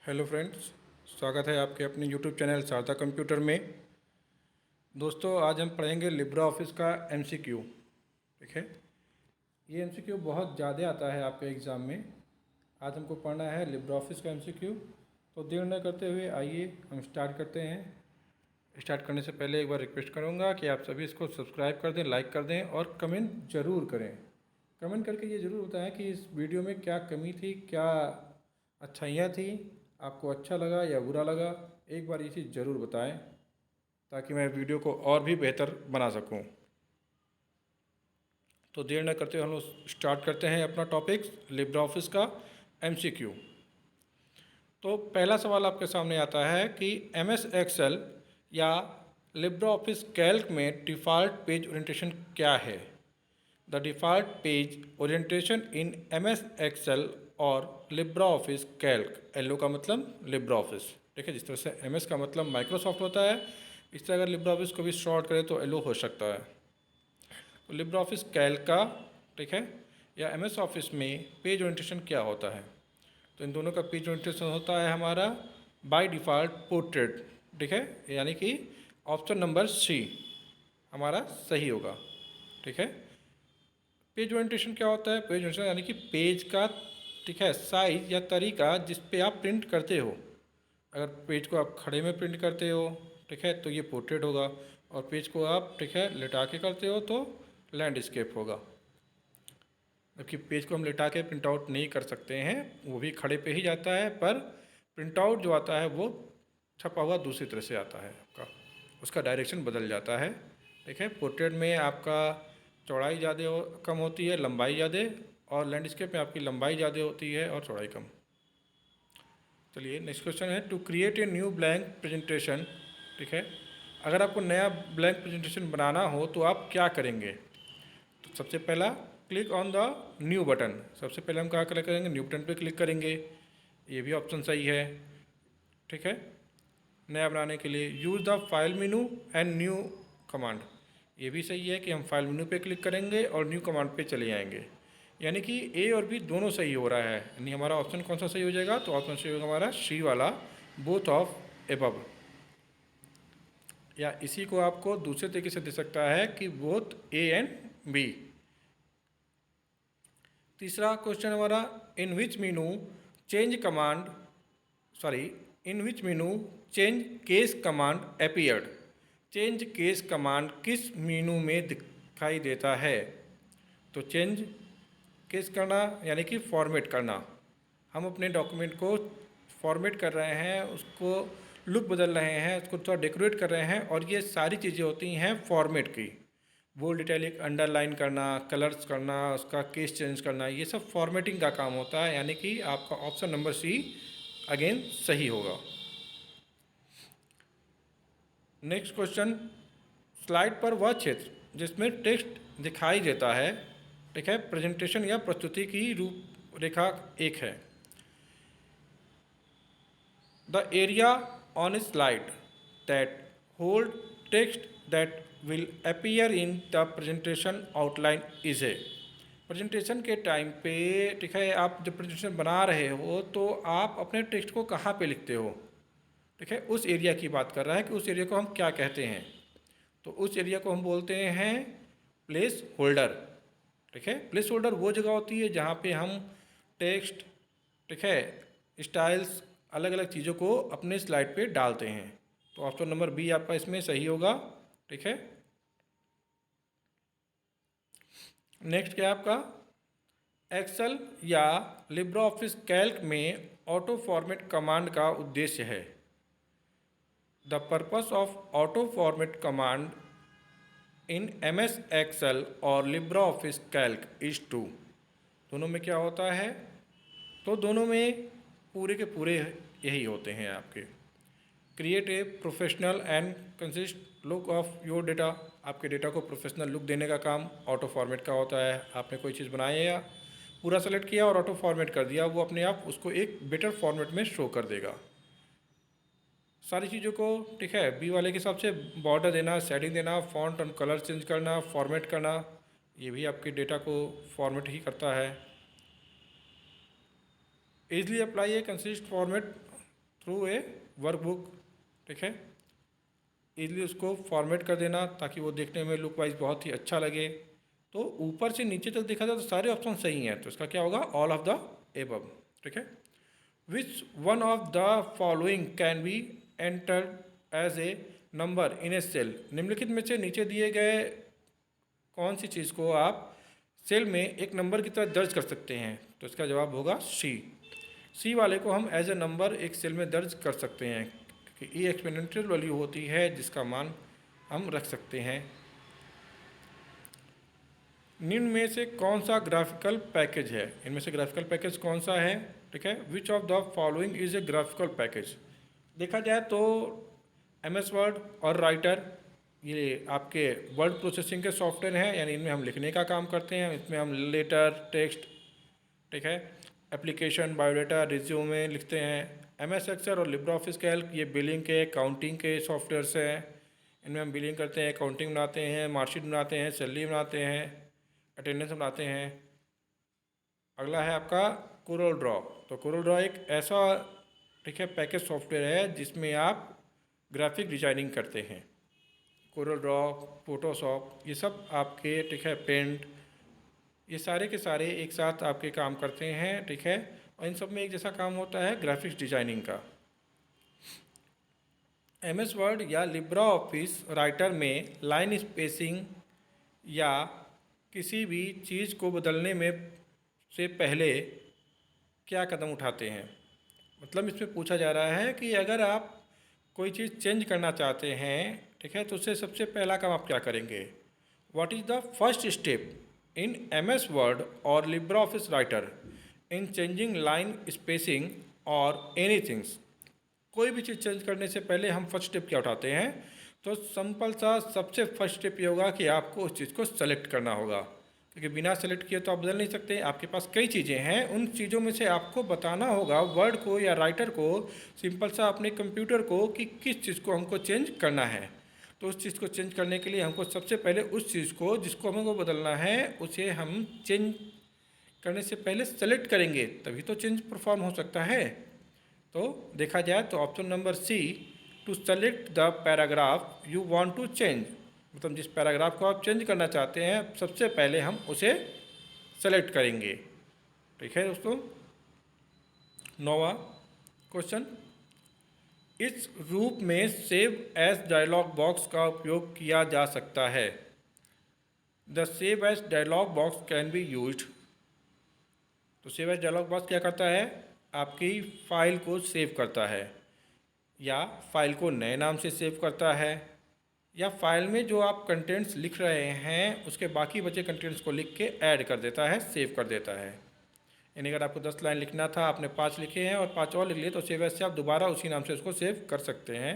Hello friends, स्वागत है आपके अपने यूट्यूब चैनल शारदा कंप्यूटर में। दोस्तों, आज हम पढ़ेंगे लिब्रा ऑफिस का एमसीक्यू। ठीक है, ये एमसीक्यू बहुत ज़्यादा आता है आपके एग्ज़ाम में। आज हमको पढ़ना है लिब्रा ऑफिस का एमसीक्यू। तो देर न करते हुए आइए हम स्टार्ट करते हैं। स्टार्ट करने से पहले एक बार रिक्वेस्ट करूँगा कि आप सभी इसको सब्सक्राइब कर दें, लाइक कर दें और कमेंट ज़रूर करें। कमेंट करके ये ज़रूर बताएं कि इस वीडियो में क्या कमी थी, क्या अच्छाइयाँ थी, आपको अच्छा लगा या बुरा लगा। एक बार ये चीज़ ज़रूर बताएं ताकि मैं वीडियो को और भी बेहतर बना सकूं। तो देर न करते हुए हम लोग स्टार्ट करते हैं अपना टॉपिक लिब्रा ऑफिस का एमसीक्यू। तो पहला सवाल आपके सामने आता है कि एमएस एक्सेल या लिब्रा ऑफिस कैल्क में डिफ़ॉल्ट पेज ओरिएंटेशन क्या है। The default page orientation in MS Excel और लिब्रा ऑफिस कैल्क। एलओ का मतलब लिब्रा ऑफिस। ठीक है, जिस तरह से एमएस का मतलब माइक्रोसॉफ्ट होता है, इस तरह अगर लिब्रा ऑफिस को भी शॉर्ट करें तो एलओ हो सकता है। तो लिब्रा ऑफिस कैल्क का, ठीक है, या एमएस ऑफिस में पेज ओरिएंटेशन क्या होता है। तो इन दोनों का पेज ओरिएंटेशन होता है हमारा बाय डिफ़ॉल्ट पोर्ट्रेट। ठीक है, यानी कि ऑप्शन नंबर सी हमारा सही होगा। ठीक है, पेज ओरिएंटेशन क्या होता है। पेज ओरिएंटेशन यानी कि पेज का, ठीक है, साइज या तरीका जिस पे आप प्रिंट करते हो। अगर पेज को आप खड़े में प्रिंट करते हो, ठीक है, तो ये पोर्ट्रेट होगा। और पेज को आप, ठीक है, लिटा के करते हो तो लैंडस्केप होगा। जबकि पेज को हम लिटा के प्रिंट आउट नहीं कर सकते हैं, वो भी खड़े पे ही जाता है, पर प्रिंट आउट जो आता है वो छपा हुआ दूसरी तरह से आता है आपका, उसका डायरेक्शन बदल जाता है। ठीक है, पोर्ट्रेट में आपका चौड़ाई ज़्यादा कम होती है, लंबाई ज़्यादा, और लैंडस्केप में आपकी लंबाई ज़्यादा होती है और चौड़ाई कम। चलिए नेक्स्ट क्वेश्चन है, to create a new blank presentation. ठीक है, अगर आपको नया ब्लैंक प्रेजेंटेशन बनाना हो तो आप क्या करेंगे। तो सबसे पहला, click on the new button. सबसे पहले हम क्या क्लिक करेंगे, न्यू बटन पे क्लिक करेंगे। ये भी ऑप्शन सही है। ठीक है, नया बनाने के लिए use the file menu and new command. ये भी सही है कि हम फाइल मेनू पे क्लिक करेंगे और न्यू कमांड पे चले जाएंगे। यानी कि ए और बी दोनों सही हो रहा है। यानी हमारा ऑप्शन कौन सा सही हो जाएगा, तो ऑप्शन सही होगा हमारा सी वाला, बोथ ऑफ एबव। या इसी को आपको दूसरे तरीके से दे सकता है कि बोथ ए एंड बी। तीसरा क्वेश्चन हमारा, in which menu change command, sorry, in which menu change case command appeared. Change case command किस मीनू में दिखाई देता है। तो चेंज केस करना यानी कि फॉर्मेट करना। हम अपने डॉक्यूमेंट को फॉर्मेट कर रहे हैं, उसको लुक बदल रहे हैं, उसको थोड़ा डेकोरेट कर रहे हैं, और ये सारी चीज़ें होती हैं फॉर्मेट की। बोल्ड इटैलिक अंडरलाइन करना, कलर्स करना, उसका केस चेंज करना, ये सब फॉर्मेटिंग का काम होता है। यानी कि आपका ऑप्शन नंबर सी अगेन सही होगा। नेक्स्ट क्वेश्चन, स्लाइड पर वह क्षेत्र जिसमें टेक्स्ट दिखाई देता है, ठीक है, प्रेजेंटेशन या प्रस्तुति की रूपरेखा एक है। The area on A slide that hold text that will appear in the presentation outline is a. Presentation के टाइम पे, ठीक है, आप जब प्रेजेंटेशन बना रहे हो तो आप अपने टेक्स्ट को कहाँ पे लिखते हो। ठीक है, उस एरिया की बात कर रहा है कि उस एरिया को हम क्या कहते हैं। तो उस एरिया को हम बोलते हैं प्लेस होल्डर। ठीक है, प्लेस होल्डर वो जगह होती है जहाँ पे हम टेक्स्ट, ठीक है, स्टाइल्स, अलग अलग चीज़ों को अपने स्लाइड पे डालते हैं। तो ऑप्शन नंबर बी आपका इसमें सही होगा। ठीक है, नेक्स्ट क्या है आपका, एक्सेल या लिब्रा ऑफिस कैल्क में ऑटो फॉर्मेट कमांड का उद्देश्य है। The purpose of auto format command in MS Excel और Libra office Calc is to. दोनों में क्या होता है, तो दोनों में पूरे के पूरे यही होते हैं आपके। Create a professional and consist look of your data. आपके डेटा को प्रोफेशनल लुक देने का काम ऑटो फॉर्मेट का होता है। आपने कोई चीज़ बनाई या पूरा सेलेक्ट किया और ऑटो फॉर्मेट कर दिया, वो अपने आप उसको एक बेटर फॉर्मेट में शो कर देगा सारी चीज़ों को। ठीक है, बी वाले के हिसाब से बॉर्डर देना, शेडिंग देना, फॉन्ट और कलर चेंज करना, फॉर्मेट करना, ये भी आपके डेटा को फॉर्मेट ही करता है। Easily apply A consist format through a workbook, ठीक है। इजीली उसको फॉर्मेट कर देना ताकि वो देखने में लुक वाइज बहुत ही अच्छा लगे। तो ऊपर से नीचे तक देखा जाए तो सारे ऑप्शन सही हैं, तो इसका क्या होगा, ऑल ऑफ द एबव, ठीक है। Which one of the following can be entered as a number in a cell, निम्नलिखित में से नीचे दिए गए कौन सी चीज़ को आप सेल में एक नंबर की तरह दर्ज कर सकते हैं, तो इसका जवाब होगा सी वाले को हम एज ए नंबर एक सेल में दर्ज कर सकते हैं, क्योंकि ये एक्सपोनेंशियल वैल्यू होती है जिसका मान हम रख सकते हैं। निम्न में से कौन सा ग्राफिकल पैकेज है, इनमें से ग्राफिकल पैकेज कौन सा है, ठीक है। Which of the following is a graphical package. देखा जाए तो MS वर्ड और राइटर ये आपके वर्ड प्रोसेसिंग के सॉफ्टवेयर हैं, यानी इनमें हम लिखने का काम करते हैं। इसमें हम लेटर, टेक्स्ट, ठीक है, एप्लीकेशन, बायोडाटा, रिज्यूमे लिखते हैं। MS एक्सेल और लिब्रा ऑफिस कैल्क ये बिलिंग के, अकाउंटिंग के सॉफ्टवेयर्स हैं। इनमें हम बिलिंग करते हैं, अकाउंटिंग बनाते हैं, मार्कशीट बनाते हैं, सैलरी बनाते हैं, अटेंडेंस बनाते हैं। अगला है आपका कोरल ड्रॉ। तो कोरल ड्रॉ एक ऐसा, ठीक है, पैकेज सॉफ्टवेयर है जिसमें आप ग्राफिक डिजाइनिंग करते हैं। कोरल ड्रॉ, फोटोशॉप, ये सब आपके, ठीक है, पेंट, ये सारे के सारे एक साथ आपके काम करते हैं, ठीक है। और इन सब में एक जैसा काम होता है ग्राफिक्स डिजाइनिंग का। MS वर्ड या लिब्रा ऑफिस राइटर में लाइन स्पेसिंग या किसी भी चीज़ को बदलने में से पहले क्या कदम उठाते हैं, मतलब इसमें पूछा जा रहा है कि अगर आप कोई चीज़ चेंज करना चाहते हैं, ठीक है, तो उससे सबसे पहला काम आप क्या करेंगे। What is the first step in MS Word और Libra office Writer in changing line spacing और एनीथिंग्स। कोई भी चीज़ चेंज करने से पहले हम फर्स्ट स्टेप क्या उठाते हैं, तो सिंपल सा सबसे फर्स्ट स्टेप ये होगा कि आपको उस चीज़ को सेलेक्ट करना होगा, क्योंकि बिना सेलेक्ट किए तो आप बदल नहीं सकते। आपके पास कई चीज़ें हैं, उन चीज़ों में से आपको बताना होगा वर्ड को या राइटर को, सिंपल सा अपने कंप्यूटर को, कि किस चीज़ को हमको चेंज करना है। तो उस चीज़ को चेंज करने के लिए हमको सबसे पहले उस चीज़ को जिसको हमको बदलना है उसे हम चेंज करने से पहले सेलेक्ट करेंगे, तभी तो चेंज परफॉर्म हो सकता है। तो देखा जाए तो option number C, to select the paragraph you want to change, मतलब जिस पैराग्राफ को आप चेंज करना चाहते हैं सबसे पहले हम उसे सेलेक्ट करेंगे, ठीक है दोस्तों। 9वां क्वेश्चन, इस रूप में सेव एज डायलॉग बॉक्स का उपयोग किया जा सकता है। The save as dialog box can be used. तो सेव एज डायलॉग बॉक्स क्या करता है, आपकी फ़ाइल को सेव करता है, या फाइल को नए नाम से सेव करता है, या फाइल में जो आप कंटेंट्स लिख रहे हैं उसके बाकी बचे कंटेंट्स को लिख के ऐड कर देता है, सेव कर देता है। यानी अगर आपको 10 लाइन लिखना था, आपने 5 लिखे हैं और 5 और लिख लिए, तो सेव एज से आप दोबारा उसी नाम से उसको सेव कर सकते हैं,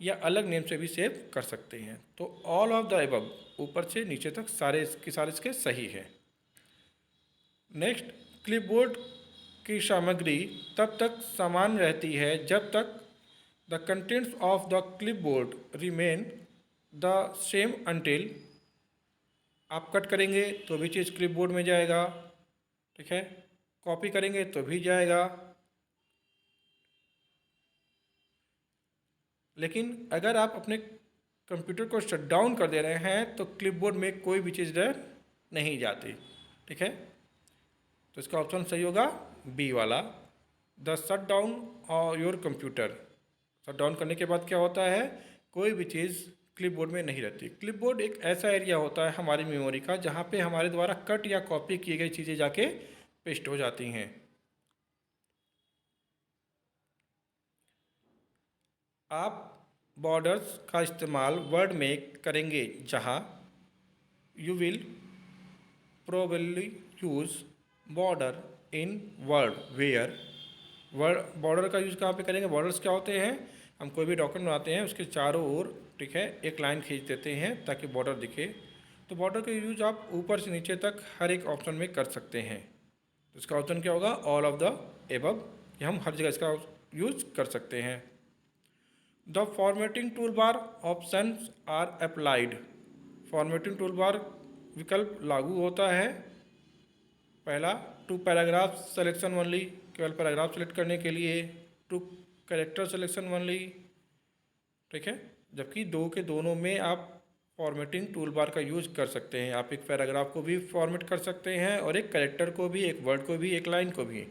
या अलग नेम से भी सेव कर सकते हैं। तो ऑल ऑफ द अबव, ऊपर से नीचे तक सारे इसके सही है। नेक्स्ट, क्लिपबोर्ड की सामग्री तब तक समान रहती है जब तक the contents of the clipboard remain the same until. आप कट करेंगे तो भी चीज़ क्लिपबोर्ड में जाएगा, ठीक है, कॉपी करेंगे तो भी जाएगा। लेकिन अगर आप अपने कंप्यूटर को शट डाउन कर दे रहे हैं तो क्लिपबोर्ड में कोई भी चीज़ नहीं जाती, ठीक है। तो इसका ऑप्शन सही होगा बी वाला, द शट डाउन और योर कंप्यूटर। शट डाउन करने के बाद क्या होता है, कोई भी चीज़ क्लिपबोर्ड में नहीं रहती। क्लिपबोर्ड एक ऐसा एरिया होता है हमारी मेमोरी का जहाँ पे हमारे द्वारा कट या कॉपी की गई चीज़ें जाके पेस्ट हो जाती हैं। आप बॉर्डर्स का इस्तेमाल वर्ड में करेंगे जहाँ you will probably use border in Word where. Word border का यूज़ कहाँ पे करेंगे, बॉर्डर्स क्या होते हैं, हम कोई भी डॉक्यूमेंट बनाते हैं उसके चारों ओर, ठीक है, एक लाइन खींच देते हैं ताकि बॉर्डर दिखे। तो बॉर्डर का यूज़ आप ऊपर से नीचे तक हर एक ऑप्शन में कर सकते हैं। तो इसका ऑप्शन क्या होगा, ऑल ऑफ द एबव, ये हम हर जगह इसका यूज़ कर सकते हैं। The formatting tool bar options are applied. Formatting tool bar विकल्प लागू होता है। पहला, टू पैराग्राफ सेलेक्शन ओनली, केवल पैराग्राफ सेलेक्ट करने के लिए। टू कैरेक्टर सिलेक्शन ओनली, ठीक है। जबकि दो के दोनों में आप फॉर्मेटिंग टूल बार का यूज कर सकते हैं। आप एक पैराग्राफ को भी फॉर्मेट कर सकते हैं और एक कैरेक्टर को भी, एक वर्ड को भी, एक लाइन को भी,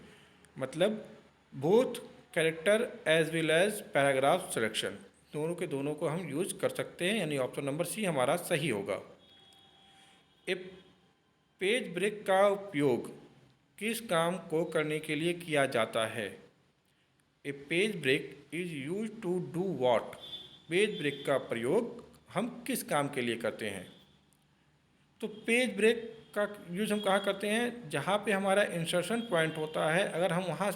मतलब both character as well as paragraph selection, दोनों के दोनों को हम यूज कर सकते हैं, यानी ऑप्शन नंबर सी हमारा सही होगा। ए पेज ब्रेक का उपयोग किस काम को करने के लिए किया जाता है? A page break is use to do what? Page break का प्रयोग हम किस काम के लिए करते हैं? तो पेज ब्रेक का यूज हम कहाँ करते हैं? जहाँ पे हमारा इंसर्शन पॉइंट होता है, अगर हम वहाँ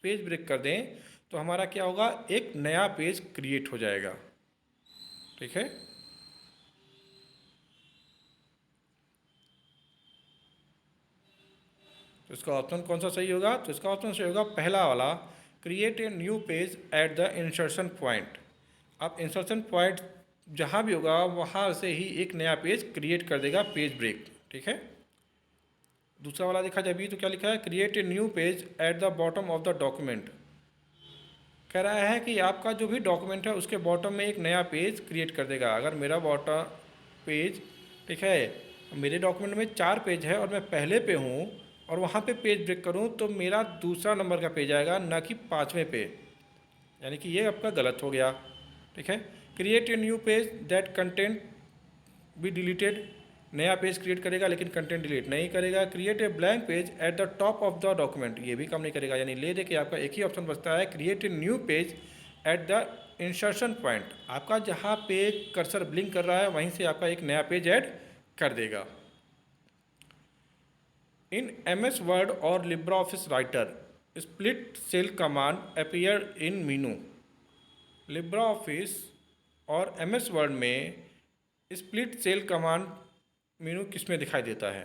पेज ब्रेक कर दें तो हमारा क्या होगा, एक नया पेज क्रिएट हो जाएगा, ठीक है। तो इसका ऑप्शन कौन सा सही होगा? तो इसका ऑप्शन सही होगा पहला वाला, create a new page at the insertion point. आप इंसर्शन पॉइंट जहाँ भी होगा वहाँ से ही एक नया पेज क्रिएट कर देगा पेज ब्रेक, ठीक है। दूसरा वाला देखा जाए अभी तो क्या लिखा है, create a new page at the bottom of the document. कह रहा है कि आपका जो भी डॉक्यूमेंट है उसके बॉटम में एक नया पेज क्रिएट कर देगा। अगर मेरा बॉटम पेज, ठीक है, मेरे डॉक्यूमेंट में 4 पेज है और मैं पहले पे हूँ और वहाँ पे पेज ब्रेक करूँ तो मेरा दूसरा नंबर का पेज आएगा, ना कि 5वें पे, यानी कि ये आपका गलत हो गया, ठीक है। Create a new page that content be deleted, नया पेज क्रिएट करेगा लेकिन कंटेंट डिलीट नहीं करेगा। Create a blank page at the top of the document, ये भी काम नहीं करेगा, यानी ले दे के आपका एक ही ऑप्शन बचता है, create a new page at the insertion point. आपका जहाँ पे कर्सर ब्लिंक कर रहा है वहीं से आपका एक नया पेज ऐड कर देगा। इन MS वर्ड और Libra office Writer split cell command appear in menu. Libre Office और MS वर्ड में स्प्लिट सेल कमांड मीनू किस में दिखाई देता है?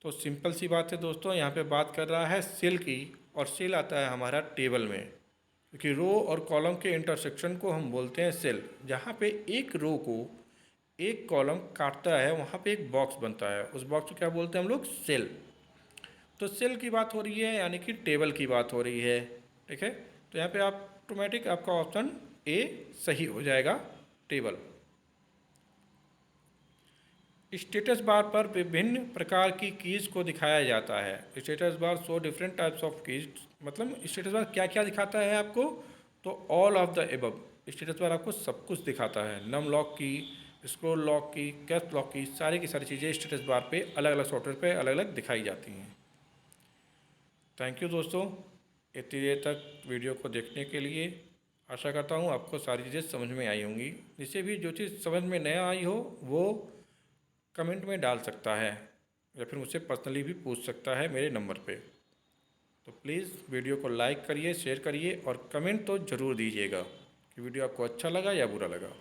तो सिंपल सी बात है दोस्तों, यहाँ पे बात कर रहा है सेल की, और सेल आता है हमारा टेबल में, क्योंकि रो और कॉलम के इंटरसेक्शन को हम बोलते हैं सेल। जहाँ पे एक रो को एक कॉलम काटता है वहाँ पे एक बॉक्स बनता है, उस बॉक्स को क्या बोलते हैं हम लोग? सेल। तो सेल की बात हो रही है, यानी कि टेबल की बात हो रही है, ठीक है। तो यहाँ पे आप ऑटोमेटिक आपका ऑप्शन ए सही हो जाएगा, टेबल। स्टेटस बार पर विभिन्न प्रकार की कीज़ को दिखाया जाता है। Status bar show different types of keys, मतलब स्टेटस बार क्या क्या दिखाता है आपको? तो all of the above, status bar आपको सब कुछ दिखाता है। नम लॉक की, स्क्रॉल लॉक की, कैप्स लॉक की, सारी की सारी चीज़ें स्टेटस बार पे अलग अलग सॉफ्टवेयर पे अलग अलग दिखाई जाती हैं। थैंक यू दोस्तों, इतनी देर तक वीडियो को देखने के लिए। आशा करता हूँ आपको सारी चीज़ें समझ में आई होंगी। जिससे भी जो चीज़ समझ में नहीं आई हो वो कमेंट में डाल सकता है या फिर मुझसे पर्सनली भी पूछ सकता है मेरे नंबर पे। तो प्लीज़ वीडियो को लाइक करिए, शेयर करिए और कमेंट तो ज़रूर दीजिएगा कि वीडियो आपको अच्छा लगा या बुरा लगा।